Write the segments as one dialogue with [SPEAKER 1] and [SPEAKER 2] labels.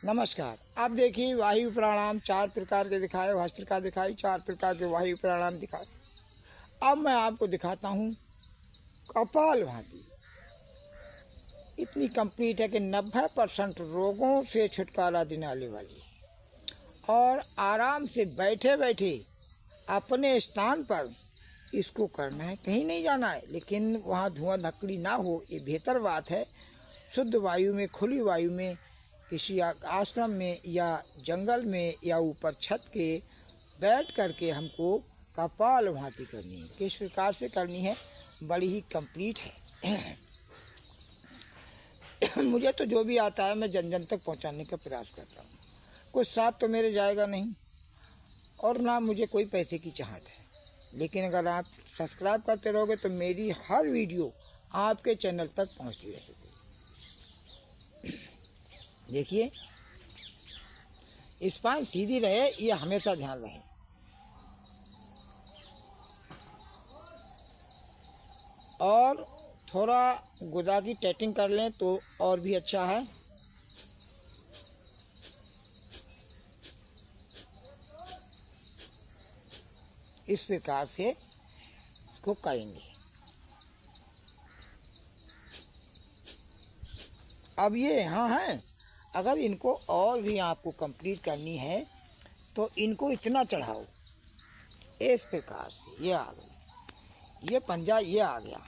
[SPEAKER 1] नमस्कार। आप देखिए वायु प्राणायाम 4 प्रकार के दिखाए, भस्त्रिका दिखाई, 4 प्रकार के वायु प्राणायाम दिखाए। अब मैं आपको दिखाता हूँ कपालभाति। इतनी कंप्लीट है कि 90% रोगों से छुटकारा दिलाने वाली है और आराम से बैठे बैठे अपने स्थान पर इसको करना है। कहीं नहीं जाना है, लेकिन वहाँ धुआं धकड़ी ना हो, ये बेहतर बात है। शुद्ध वायु में, खुली वायु में, किसी आश्रम में या जंगल में या ऊपर छत के बैठ करके हमको कपालभाति करनी है। किस प्रकार से करनी है, बड़ी ही कंप्लीट है। मुझे तो जो भी आता है मैं जन जन तक पहुंचाने का प्रयास करता हूँ। कुछ साथ तो मेरे जाएगा नहीं और ना मुझे कोई पैसे की चाहत है, लेकिन अगर आप सब्सक्राइब करते रहोगे तो मेरी हर वीडियो आपके चैनल तक पहुँचती रहेगी। देखिए, स्पाइन सीधी रहे, ये हमेशा ध्यान रहे। और थोड़ा गुदा की टाइटिंग कर लें तो और भी अच्छा है। इस प्रकार से इसको करेंगे। अब ये यहाँ है, अगर इनको और भी आपको कंप्लीट करनी है तो इनको इतना चढ़ाओ, इस प्रकार से। ये आ गई, ये पंजा ये आ गया।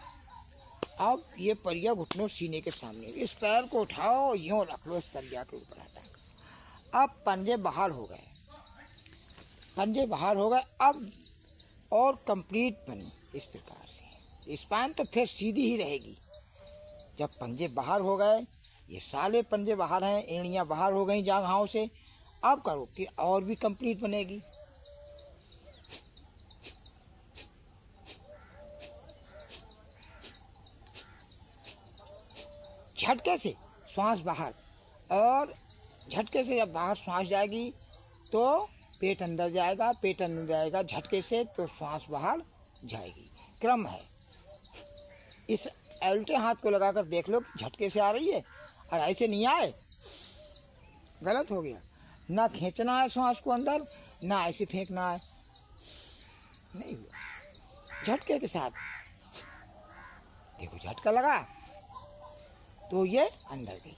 [SPEAKER 1] अब ये परिया घुटनों सीने के सामने, इस पैर को उठाओ, यूँ रख लो इस परिया के ऊपर हटा। अब पंजे बाहर हो गए, पंजे बाहर हो गए। अब और कंप्लीट बनी इस प्रकार से। स्पाइन तो फिर सीधी ही रहेगी। जब पंजे बाहर हो गए, ये साले पंजे बाहर हैं, एड़ियाँ बाहर हो गई जांघाओं से। अब करो कि और भी कंप्लीट बनेगी। झटके से श्वास बाहर, और झटके से जब बाहर श्वास जाएगी तो पेट अंदर जाएगा, पेट अंदर जाएगा झटके से तो श्वास बाहर जाएगी। क्रम है। इस उल्टे हाथ को लगाकर देख लो, झटके से आ रही है और ऐसे नहीं आए, गलत हो गया। ना खींचना है श्वास को अंदर, ना ऐसे फेंकना है, नहीं हुआ। झटके के साथ देखो, झटका लगा तो ये अंदर गई।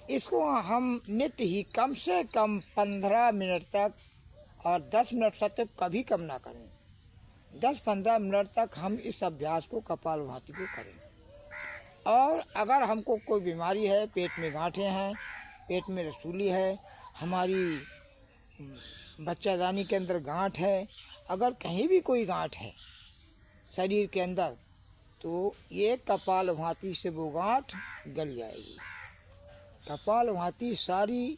[SPEAKER 1] इसको हम नित्य ही कम से कम 15 मिनट तक, और 10 मिनट से तो कभी कम ना करें। 10-15 मिनट तक हम इस अभ्यास को, कपालभाति को करें। और अगर हमको कोई बीमारी है, पेट में गांठें हैं, पेट में रसूली है, हमारी बच्चादानी के अंदर गांठ है, अगर कहीं भी कोई गांठ है शरीर के अंदर, तो ये कपालभाति से वो गांठ गल जाएगी। कपालभाति सारी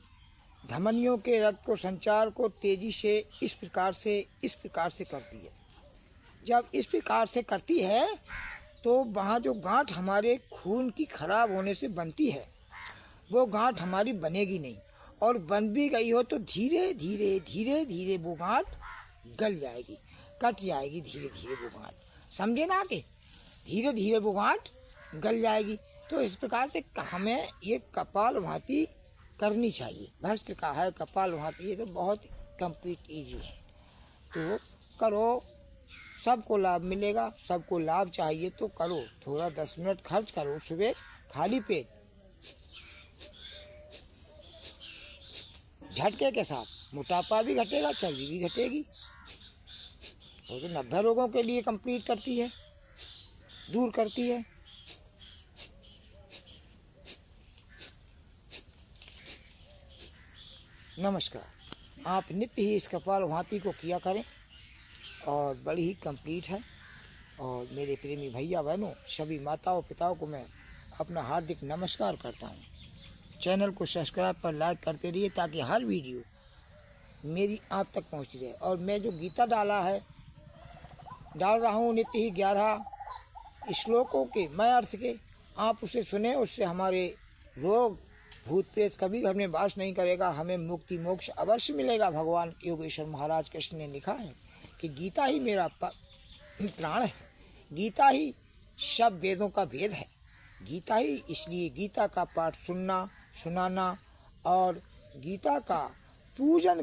[SPEAKER 1] धमनियों के रक्त को, संचार को तेजी से इस प्रकार से करती है। जब इस प्रकार से करती है तो वहाँ जो गांठ हमारे खून की खराब होने से बनती है, वो गांठ हमारी बनेगी नहीं। और बन भी गई हो तो धीरे धीरे धीरे धीरे वो गांठ गल जाएगी, कट जाएगी। धीरे धीरे वो गांठ, समझे ना, कि धीरे धीरे वो गांठ गल जाएगी। तो इस प्रकार से हमें ये कपालभाति करनी चाहिए। भस्त्रिका है, कपालभाति, ये तो बहुत कंप्लीट इजी है। तो करो, सबको लाभ मिलेगा। सबको लाभ चाहिए तो करो, थोड़ा 10 मिनट खर्च करो सुबह खाली पेट, झटके के साथ। मोटापा भी घटेगा, चर्बी भी घटेगी। और तो 90 रोगों के लिए कंप्लीट करती है, दूर करती है। नमस्कार। आप नित्य ही इस कपालभाति को किया करें और बड़ी ही कंप्लीट है। और मेरे प्रेमी भैया बहनों, सभी माताओं पिताओं को मैं अपना हार्दिक नमस्कार करता हूँ। चैनल को सब्सक्राइब पर लाइक करते रहिए ताकि हर वीडियो मेरी आप तक पहुँचती रहे। और मैं जो गीता डाल रहा हूँ नित्य ही 11 श्लोकों के, मैं अर्थ के, आप उसे सुने, उससे हमारे रोग भूत प्रेत कभी घर में वास नहीं करेगा। हमें मुक्ति मोक्ष अवश्य मिलेगा। भगवान योगेश्वर महाराज कृष्ण ने लिखा है कि गीता ही मेरा प्राण है, गीता ही सब वेदों का वेद है गीता ही, इसलिए गीता का पाठ सुनना, सुनाना और गीता का पूजन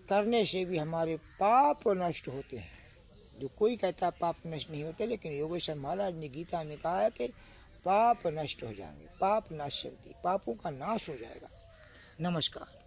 [SPEAKER 1] करने से भी हमारे पाप नष्ट होते हैं। जो कोई कहता है पाप नष्ट नहीं होते, लेकिन योगेश्वर महाराज ने गीता में कहा है कि पाप नष्ट हो जाएंगे, पाप नाश शक्ति, पापों का नाश हो जाएगा। नमस्कार।